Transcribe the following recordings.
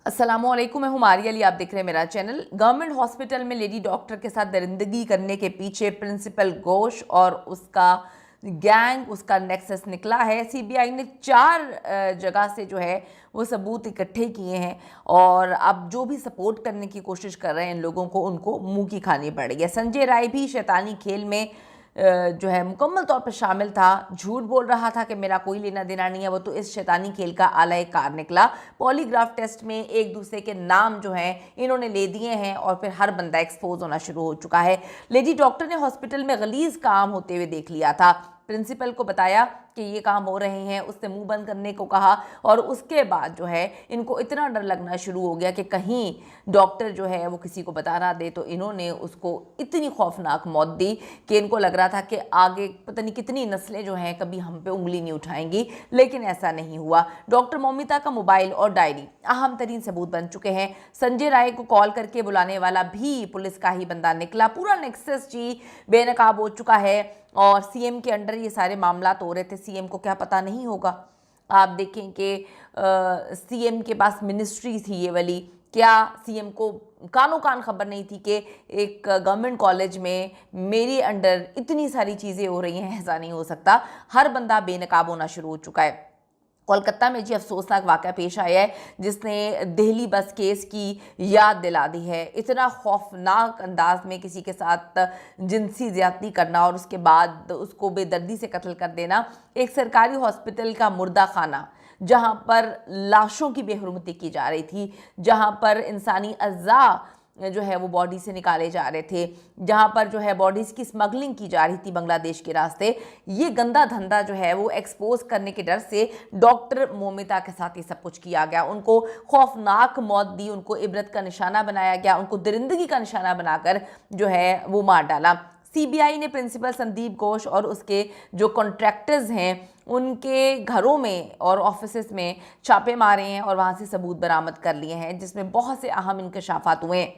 अस्सलामुअलैकुम, मैं हूं मारिया अली। आप देख रहे हैं मेरा चैनल। गवर्नमेंट हॉस्पिटल में लेडी डॉक्टर के साथ दरिंदगी करने के पीछे प्रिंसिपल घोष और उसका गैंग, उसका नेक्सस निकला है। सीबीआई ने 4 जगह से जो है वो सबूत इकट्ठे किए हैं और अब जो भी सपोर्ट करने की कोशिश कर रहे हैं इन लोगों को, उनको मुंह की खानी पड़ रही है। संजय राय भी शैतानी खेल में जो है मुकम्मल तौर पर शामिल था। झूठ बोल रहा था कि मेरा कोई लेना देना नहीं है, वो तो इस शैतानी खेल का आला कार निकला। पॉलीग्राफ टेस्ट में एक दूसरे के नाम जो हैं इन्होंने ले दिए हैं और फिर हर बंदा एक्सपोज होना शुरू हो चुका है। लेडी डॉक्टर ने हॉस्पिटल में गलीज काम होते हुए देख लिया था। प्रिंसिपल को बताया कि ये काम हो रहे हैं, उसने मुंह बंद करने को कहा और उसके बाद जो है इनको इतना डर लगना शुरू हो गया कि कहीं डॉक्टर जो है वो किसी को बता ना दे, तो इन्होंने उसको इतनी खौफनाक मौत दी कि इनको लग रहा था कि आगे पता नहीं कितनी नस्लें जो हैं कभी हम पे उंगली नहीं उठाएंगी, लेकिन ऐसा नहीं हुआ। डॉक्टर मौमिता का मोबाइल और डायरी अहम तरीन सबूत बन चुके हैं। संजय राय को कॉल करके बुलाने वाला भी पुलिस का ही बंदा निकला। पूरा नेक्सस जी बेनकाब हो चुका है और सीएम के अंडर ये सारे मामला हो रहे थे। सीएम को क्या पता नहीं होगा? आप देखें कि सीएम के पास मिनिस्ट्री थी ये वाली, क्या सीएम को कानो कान खबर नहीं थी कि एक गवर्नमेंट कॉलेज में मेरे अंडर इतनी सारी चीज़ें हो रही हैं? ऐसा नहीं हो सकता। हर बंदा बेनकाब होना शुरू हो चुका है। कोलकाता में जी अफसोसनाक वाक़या पेश आया है जिसने दिल्ली बस केस की याद दिला दी है। इतना खौफनाक अंदाज में किसी के साथ जिनसी ज़्यादती करना और उसके बाद उसको बेदर्दी से कत्ल कर देना। एक सरकारी हॉस्पिटल का मुर्दा खाना जहां पर लाशों की बेहुरमती की जा रही थी, जहां पर इंसानी अज़ा जो है वो बॉडी से निकाले जा रहे थे, जहाँ पर जो है बॉडीज़ की स्मगलिंग की जा रही थी बांग्लादेश के रास्ते। ये गंदा धंधा जो है वो एक्सपोज करने के डर से डॉक्टर मौमिता के साथ ये सब कुछ किया गया। उनको खौफनाक मौत दी, उनको इबरत का निशाना बनाया गया, उनको दरिंदगी का निशाना बनाकर जो है वो मार डाला। सीबीआई ने प्रिंसिपल संदीप घोष और उसके जो कॉन्ट्रैक्टर्स हैं उनके घरों में और ऑफिसेस में छापे मारे हैं और वहाँ से सबूत बरामद कर लिए हैं, जिसमें बहुत से अहम इंकशाफात हुए हैं।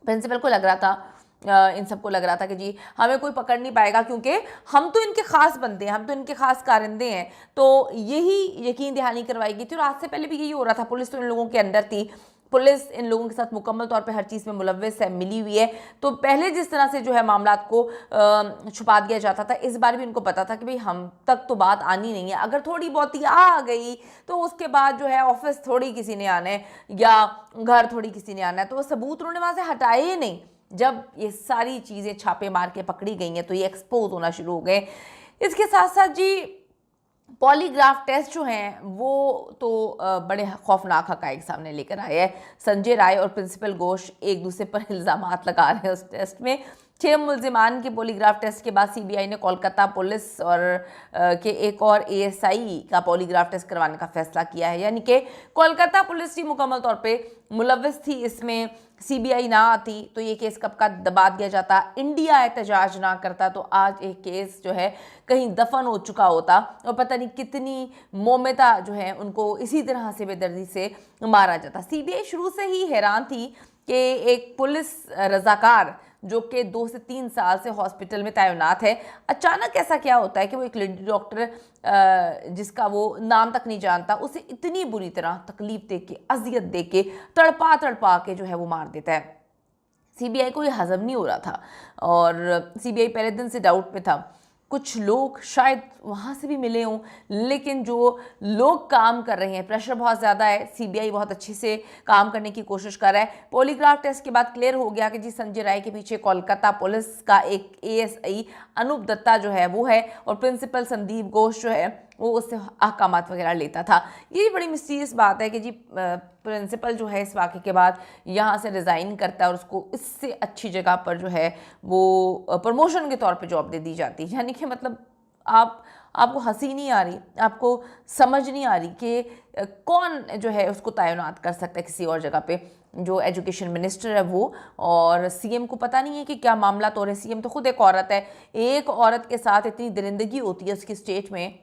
प्रिंसिपल को लग रहा था, इन सबको लग रहा था कि जी हमें कोई पकड़ नहीं पाएगा क्योंकि हम तो इनके खास बंदे हैं, हम तो इनके खास कारिंदे हैं, तो यही यकीन दहानी करवाई गई थी। और आज से पहले भी यही हो रहा था। पुलिस तो इन लोगों के अंडर थी, पुलिस इन लोगों के साथ मुकम्मल तौर पे हर चीज़ में मुलव्वस है, मिली हुई है। तो पहले जिस तरह से जो है मामलात को छुपा दिया जाता था, इस बार भी इनको पता था कि भाई हम तक तो बात आनी नहीं है। अगर थोड़ी बहुत ही आ गई तो उसके बाद जो है ऑफिस थोड़ी किसी ने आना है या घर थोड़ी किसी ने आना है, तो वो सबूत उन्होंने वहाँ से हटाए ही नहीं। जब ये सारी चीज़ें छापे मार के पकड़ी गई हैं तो ये एक्सपोज होना शुरू हो गए। इसके साथ साथ जी पॉलीग्राफ टेस्ट जो हैं वो तो बड़े खौफनाक हक़ाइक़ सामने लेकर आए हैं। संजय राय और प्रिंसिपल घोष एक दूसरे पर इल्ज़ामात लगा रहे हैं उस टेस्ट में। 6 मुल्ज़िमान के पॉलीग्राफ टेस्ट के बाद सीबीआई ने कोलकाता पुलिस और के एक और एएसआई का पॉलीग्राफ टेस्ट करवाने का फैसला किया है। यानी कि कोलकाता पुलिस ही मुकम्मल तौर पे मुलव्वस थी इसमें। सीबीआई ना आती तो ये केस कब का दबा दिया जाता, इंडिया एहतजाज ना करता तो आज एक केस जो है कहीं दफन हो चुका होता और पता नहीं कितनी मौमिता जो है उनको इसी तरह से बेदर्दी से मारा जाता। सीबीआई शुरू से ही हैरान थी कि एक पुलिस रजाकार जो कि 2 से 3 साल से हॉस्पिटल में तैनात है, अचानक ऐसा क्या होता है कि वो एक लेडी डॉक्टर जिसका वो नाम तक नहीं जानता, उसे इतनी बुरी तरह तकलीफ दे के, अजियत दे के, तड़पा तड़पा के जो है वो मार देता है। सीबीआई को ये हजम नहीं हो रहा था और सीबीआई पहले दिन से डाउट में था। कुछ लोग शायद वहाँ से भी मिले हों, लेकिन जो लोग काम कर रहे हैं, प्रेशर बहुत ज़्यादा है। सीबीआई बहुत अच्छे से काम करने की कोशिश कर रहा है। पॉलीग्राफ टेस्ट के बाद क्लियर हो गया कि जी संजय राय के पीछे कोलकाता पुलिस का एक एएसआई अनूप दत्ता जो है वो है और प्रिंसिपल संदीप घोष जो है वो उससे अहकामात वगैरह लेता था। ये बड़ी मिस्टीरियस बात है कि जी प्रिंसिपल जो है इस वाक़े के बाद यहाँ से रिज़ाइन करता है और उसको इससे अच्छी जगह पर जो है वो प्रमोशन के तौर पे जॉब दे दी जाती है। यानी कि मतलब आपको हंसी नहीं आ रही, आपको समझ नहीं आ रही कि कौन जो है उसको तैनात कर सकता है किसी और जगह पे। जो एजुकेशन मिनिस्टर है वो, और सीएम को पता नहीं है कि क्या मामला तो। सीएम तो खुद एक औरत है, एक औरत के साथ इतनी दरिंदगी होती है उसकी स्टेट में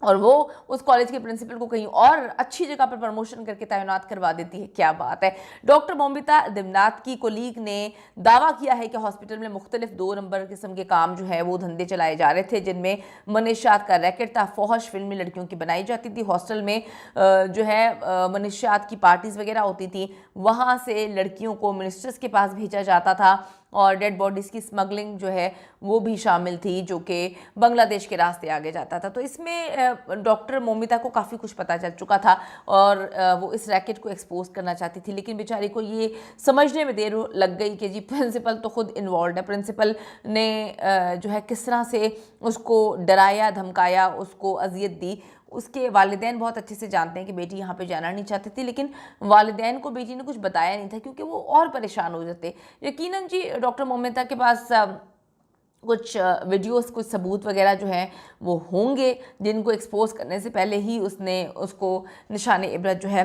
और वो उस कॉलेज के प्रिंसिपल को कहीं और अच्छी जगह पर प्रमोशन करके तैनात करवा देती है। क्या बात है। डॉक्टर मोमिता दिवनाथ की कोलीग ने दावा किया है कि हॉस्पिटल में मुख्तलिफ 2 नंबर किस्म के काम जो है वो धंधे चलाए जा रहे थे, जिनमें मनीषात का रैकेट था, फौहश फिल्मी लड़कियों की बनाई जाती थी, हॉस्टल में जो है मनीषात की पार्टीज वगैरह होती थी, वहाँ से लड़कियों को मिनिस्टर्स के पास भेजा जाता था, और डेड बॉडीज़ की स्मगलिंग जो है वो भी शामिल थी, जो कि बांग्लादेश के रास्ते आगे जाता था। तो इसमें डॉक्टर मोमिता को काफ़ी कुछ पता चल चुका था, और वो इस रैकेट को एक्सपोज करना चाहती थी, लेकिन बेचारी को ये समझने में देर लग गई कि जी प्रिंसिपल तो खुद इन्वॉल्व है। प्रिंसिपल ने जो है किस तरह से उसको डराया, धमकाया, उसको अजियत दी। उसके वालिदैन बहुत अच्छे से जानते हैं कि बेटी यहाँ पे जाना नहीं चाहती थी, लेकिन वालिदैन को बेटी ने कुछ बताया नहीं था, क्योंकि वो और परेशान हो जाते। यकीनन जी डॉक्टर मोमिता के पास कुछ वीडियोस, कुछ सबूत वगैरह जो हैं वो होंगे, जिनको एक्सपोज करने से पहले ही उसको निशाने इबरत जो है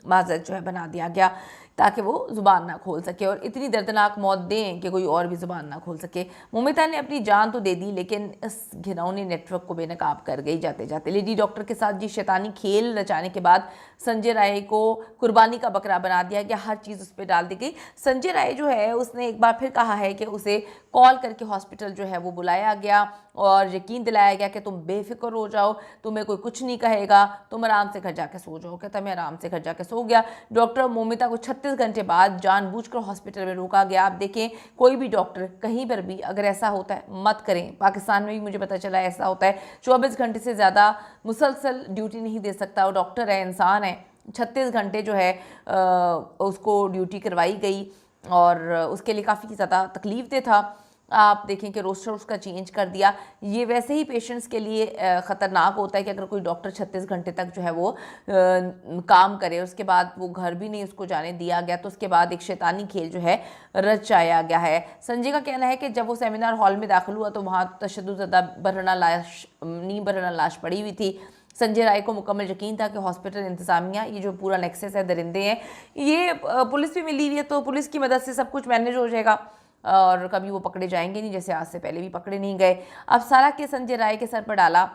माजरत जो है बना दिया गया, ताकि वो ज़ुबान ना खोल सके और इतनी दर्दनाक मौत दें कि कोई और भी ज़ुबान ना खोल सके। मोमिता ने अपनी जान तो दे दी, लेकिन इस घिनौने नेटवर्क को बेनकाब कर गई जाते जाते। लेडी डॉक्टर के साथ जी शैतानी खेल रचाने के बाद संजय राय को कुर्बानी का बकरा बना दिया गया, हर चीज़ उस पर डाल दी गई। संजय राय जो है उसने एक बार फिर कहा है कि उसे कॉल करके हॉस्पिटल जो है वो बुलाया गया और यकीन दिलाया गया कि तुम बेफिक्र हो जाओ, तुम्हें कोई कुछ नहीं कहेगा, तुम आराम से घर जाके सो जाओ। कहता मैं आराम से घर जाके सो गया। डॉक्टर मोमिता को 36 घंटे बाद जानबूझकर हॉस्पिटल में रोका गया। आप देखें, कोई भी डॉक्टर कहीं पर भी अगर ऐसा होता है मत करें। पाकिस्तान में भी मुझे पता चला ऐसा होता है, 24 घंटे से ज़्यादा मुसलसल ड्यूटी नहीं दे सकता। वो डॉक्टर है, इंसान है। 36 घंटे जो है उसको ड्यूटी करवाई गई और उसके लिए काफ़ी ज़्यादा तकलीफ दे था। आप देखें कि रोस्टर उसका चेंज कर दिया। ये वैसे ही पेशेंट्स के लिए ख़तरनाक होता है कि अगर कोई डॉक्टर 36 घंटे तक जो है वो काम करे, उसके बाद वो घर भी नहीं उसको जाने दिया गया, तो उसके बाद एक शैतानी खेल जो है रचाया गया है। संजय का कहना है कि जब वो सेमिनार हॉल में दाखिल हुआ तो वहाँ तशद्दुद बरहना लाश पड़ी हुई थी। संजय राय को मुकम्मल यकीन था कि हॉस्पिटल इंतज़ामिया, ये जो पूरा नेक्सस है, दरिंदे हैं, ये पुलिस भी मिली हुई है, तो पुलिस की मदद से सब कुछ मैनेज हो जाएगा और कभी वो पकड़े जाएंगे नहीं, जैसे आज से पहले भी पकड़े नहीं गए। अब सारा के संजय राय के सर पर डाला,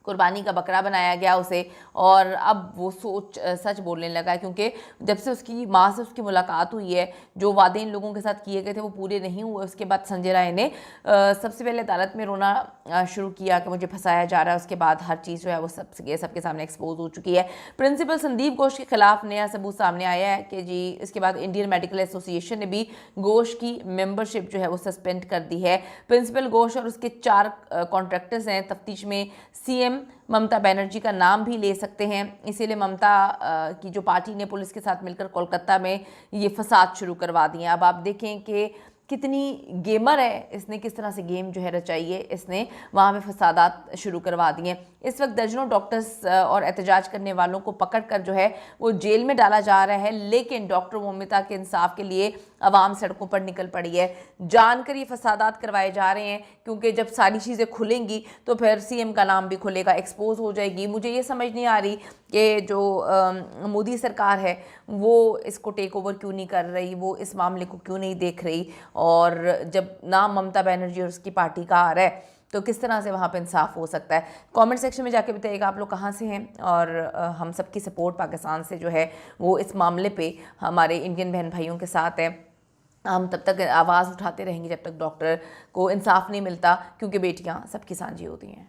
कुर्बानी का बकरा बनाया गया उसे, और अब वो सच बोलने लगा है, क्योंकि जब से उसकी माँ से उसकी मुलाकात हुई है, जो वादे इन लोगों के साथ किए गए थे वो पूरे नहीं हुए। उसके बाद संजय राय ने सबसे पहले अदालत में रोना शुरू किया कि मुझे फंसाया जा रहा है। उसके बाद हर चीज़ जो है वो सबके सामने एक्सपोज हो चुकी है। प्रिंसिपल संदीप घोष के खिलाफ नया सबूत सामने आया है कि जी इसके बाद इंडियन मेडिकल एसोसिएशन ने भी घोष की मेंबरशिप जो है वो सस्पेंड कर दी है। प्रिंसिपल घोष और उसके 4 कॉन्ट्रैक्टर्स हैं, तफ्तीश में सीएम ममता बनर्जी का नाम भी ले सकते हैं। इसीलिए ममता की जो पार्टी ने पुलिस के साथ मिलकर कोलकाता में ये फसाद शुरू करवा दिए। अब आप देखें कि कितनी गेमर है, इसने किस तरह से गेम जो है रचाई है, इसने वहाँ पे फसादात शुरू करवा दिए। इस वक्त दर्जनों डॉक्टर्स और एहतजाज करने वालों को पकड़ कर जो है वो जेल में डाला जा रहा है, लेकिन डॉक्टर मोमिता के इंसाफ के लिए आवाम सड़कों पर निकल पड़ी है। जानकर ये फसादात करवाए जा रहे हैं, क्योंकि जब सारी चीज़ें खुलेंगी तो फिर सीएम का नाम भी खुलेगा, एक्सपोज हो जाएगी। मुझे ये समझ नहीं आ रही कि जो मोदी सरकार है वो इसको टेक ओवर क्यों नहीं कर रही, वो इस मामले को क्यों नहीं देख रही, और जब नाम ममता बनर्जी और उसकी पार्टी का आ रहा है तो किस तरह से वहाँ पे इंसाफ हो सकता है। कमेंट सेक्शन में जाके बताइएगा आप लोग कहाँ से हैं, और हम सबकी सपोर्ट पाकिस्तान से जो है वो इस मामले पे हमारे इंडियन बहन भाइयों के साथ है। हम तब तक आवाज़ उठाते रहेंगे जब तक डॉक्टर को इंसाफ नहीं मिलता, क्योंकि बेटियाँ सबकी सांझी होती हैं।